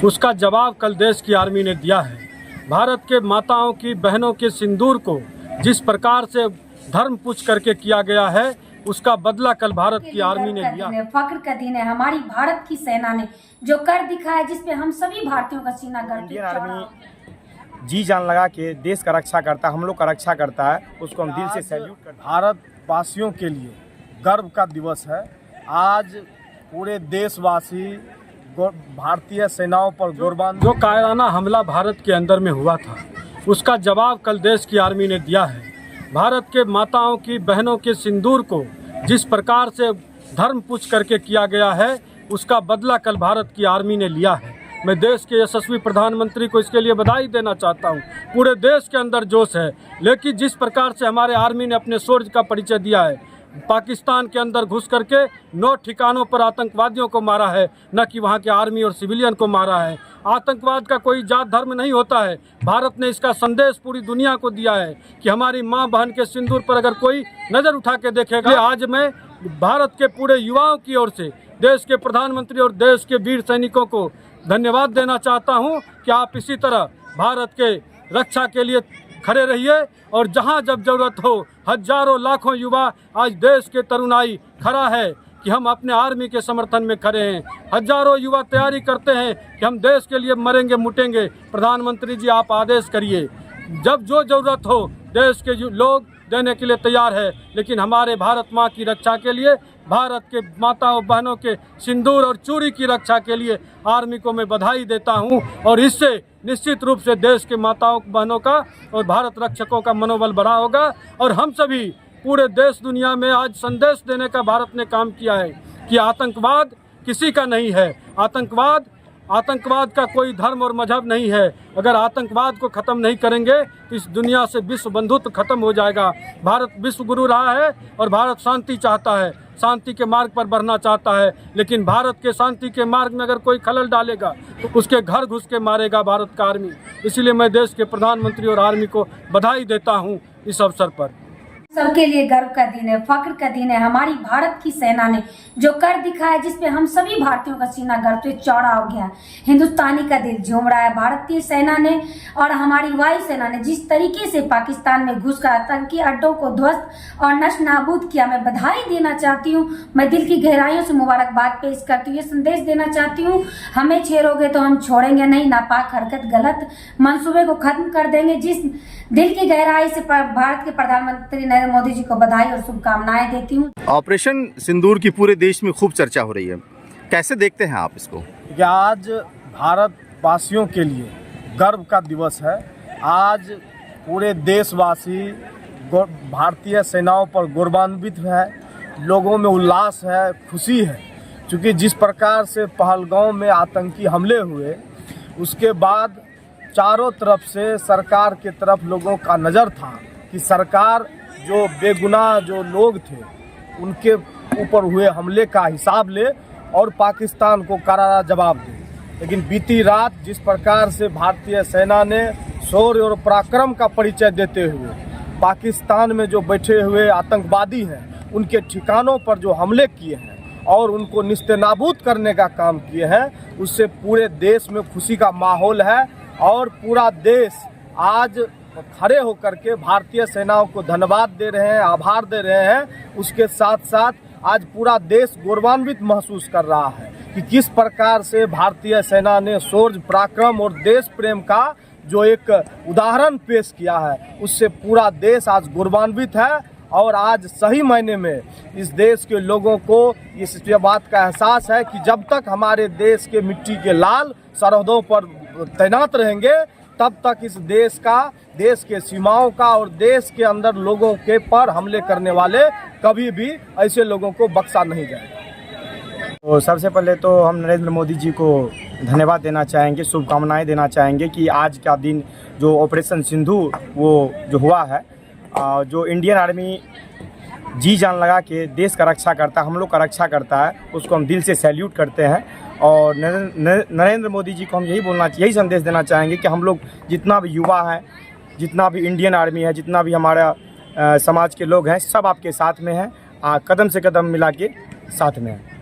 उसका जवाब कल देश की आर्मी ने दिया है। भारत के माताओं की बहनों के सिंदूर को जिस प्रकार से धर्म पूछ करके किया गया है, उसका बदला कल भारत की आर्मी ने लिया। फख्र का दिन है। हमारी भारत की सेना ने जो कर दिखाया, जिसपे हम सभी भारतीयों का सीना गर्व। इंडियन आर्मी जी जान लगा के देश का रक्षा करता है, हम लोग का रक्षा करता है, उसको हम दिल से सैल्यूट करते हैं। भारत वासियों के लिए गर्व का दिवस है। आज पूरे देशवासी भारतीय सेनाओं पर गौरवान्वित। जो कायराना हमला भारत के अंदर में हुआ था, उसका जवाब कल देश की आर्मी ने दिया है। भारत के माताओं की बहनों के सिंदूर को जिस प्रकार से धर्म पूछ करके किया गया है, उसका बदला कल भारत की आर्मी ने लिया है। मैं देश के यशस्वी प्रधानमंत्री को इसके लिए बधाई देना चाहता हूं। पूरे देश के अंदर जोश है, लेकिन जिस प्रकार से हमारे आर्मी ने अपने शौर्य का परिचय दिया है, पाकिस्तान के अंदर घुस करके 9 ठिकानों पर आतंकवादियों को मारा है, न कि वहां के आर्मी और सिविलियन को मारा है। आतंकवाद का कोई जात धर्म नहीं होता है। भारत ने इसका संदेश पूरी दुनिया को दिया है कि हमारी माँ बहन के सिंदूर पर अगर कोई नज़र उठा के देखेगा। आज मैं भारत के पूरे युवाओं की ओर से देश के प्रधानमंत्री और देश के वीर सैनिकों को धन्यवाद देना चाहता हूं कि आप इसी तरह भारत के रक्षा के लिए खड़े रहिए, और जहां जब जरूरत हो हजारों लाखों युवा आज देश के तरुणाई खड़ा है कि हम अपने आर्मी के समर्थन में खड़े हैं। हजारों युवा तैयारी करते हैं कि हम देश के लिए मरेंगे मुटेंगे। प्रधानमंत्री जी, आप आदेश करिए, जब जो जरूरत हो देश के लोग देने के लिए तैयार है, लेकिन हमारे भारत माँ की रक्षा के लिए, भारत के माताओं बहनों के सिंदूर और चूड़ी की रक्षा के लिए आर्मी को मैं बधाई देता हूं। और इससे निश्चित रूप से देश के माताओं बहनों का और भारत रक्षकों का मनोबल बढ़ा होगा। और हम सभी पूरे देश दुनिया में आज संदेश देने का भारत ने काम किया है कि आतंकवाद किसी का नहीं है। आतंकवाद का कोई धर्म और मजहब नहीं है। अगर आतंकवाद को ख़त्म नहीं करेंगे तो इस दुनिया से विश्व बंधुत्व खत्म हो जाएगा। भारत विश्व गुरु रहा है और भारत शांति चाहता है, शांति के मार्ग पर बढ़ना चाहता है। लेकिन भारत के शांति के मार्ग में अगर कोई खलल डालेगा तो उसके घर घुस के मारेगा भारत का आर्मी। इसलिए मैं देश के प्रधानमंत्री और आर्मी को बधाई देता हूँ इस अवसर पर। सबके लिए गर्व का दिन है, फख्र का दिन है। हमारी भारत की सेना ने जो कर दिखाया, जिसपे हम सभी भारतीयों का सीना गर्व से चौड़ा हो गया। हिंदुस्तानी का दिल झूम रहा है। भारतीय सेना ने और हमारी वायुसेना ने जिस तरीके से पाकिस्तान में घुसकर आतंकी अड्डों को ध्वस्त और नष्ट नाबूद किया, मैं बधाई देना चाहती हूँ। मैं दिल की गहराइयों से मुबारकबाद पेश करती हूँ। ये संदेश देना चाहती हूँ, हमें छेड़ोगे तो हम छोड़ेंगे नहीं। नापाक हरकत, गलत मंसूबे को खत्म कर देंगे। जिस दिल की गहराई से भारत के प्रधानमंत्री नरेंद्र मोदी जी को बधाई और शुभकामनाएं देती हूँ। ऑपरेशन सिंदूर की पूरे देश में खूब चर्चा हो रही है, कैसे देखते हैं आप इसको? आज भारत वासियों के लिए गर्व का दिवस है। आज पूरे देशवासी भारतीय सेनाओं पर गौरवान्वित है। लोगों में उल्लास है, खुशी है, क्योंकि जिस प्रकार से पहलगाम में आतंकी हमले हुए, उसके बाद चारों तरफ से सरकार की तरफ लोगों का नज़र था कि सरकार जो बेगुनाह जो लोग थे उनके ऊपर हुए हमले का हिसाब ले और पाकिस्तान को करारा जवाब दे। लेकिन बीती रात जिस प्रकार से भारतीय सेना ने शौर्य और पराक्रम का परिचय देते हुए पाकिस्तान में जो बैठे हुए आतंकवादी हैं उनके ठिकानों पर जो हमले किए हैं और उनको निस्तेनाबूद करने का काम किए हैं, उससे पूरे देश में खुशी का माहौल है। और पूरा देश आज खड़े होकर के भारतीय सेनाओं को धन्यवाद दे रहे हैं, आभार दे रहे हैं। उसके साथ साथ आज पूरा देश गौरवान्वित महसूस कर रहा है कि किस प्रकार से भारतीय सेना ने शौर्य, पराक्रम और देश प्रेम का जो एक उदाहरण पेश किया है, उससे पूरा देश आज गौरवान्वित है। और आज सही मायने में इस देश के लोगों को इस बात का एहसास है कि जब तक हमारे देश के मिट्टी के लाल सरहदों पर तैनात रहेंगे, तब तक इस देश का, देश के सीमाओं का और देश के अंदर लोगों के पर हमले करने वाले कभी भी ऐसे लोगों को बख्शा नहीं जाएगा। तो सबसे पहले तो हम नरेंद्र मोदी जी को धन्यवाद देना चाहेंगे, शुभकामनाएं देना चाहेंगे कि आज का दिन जो ऑपरेशन सिंदूर वो जो हुआ है, जो इंडियन आर्मी जी जान लगा के देश का रक्षा करता है, हम लोग का रक्षा करता है, उसको हम दिल से सैल्यूट करते हैं। और नरेंद्र मोदी जी को हम यही संदेश देना चाहेंगे कि हम लोग जितना भी युवा हैं, जितना भी इंडियन आर्मी है, जितना भी हमारा समाज के लोग हैं, सब आपके साथ में हैं, कदम से कदम मिला के साथ में हैं।